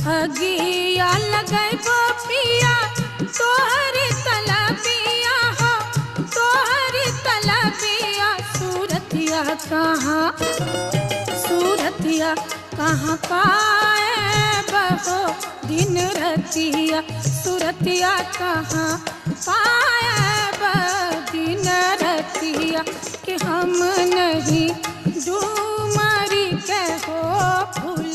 अगिया लगई गो पिया तोहरी तलबिया हो, तोहरी तलबिया। सूरतिया कहाँ, सूरतिया कहाँ पाए बहो दिन रतिया। सूरतिया कहाँ पाए दिन रतिया। कि हम नहीं डूमरी के हो फूल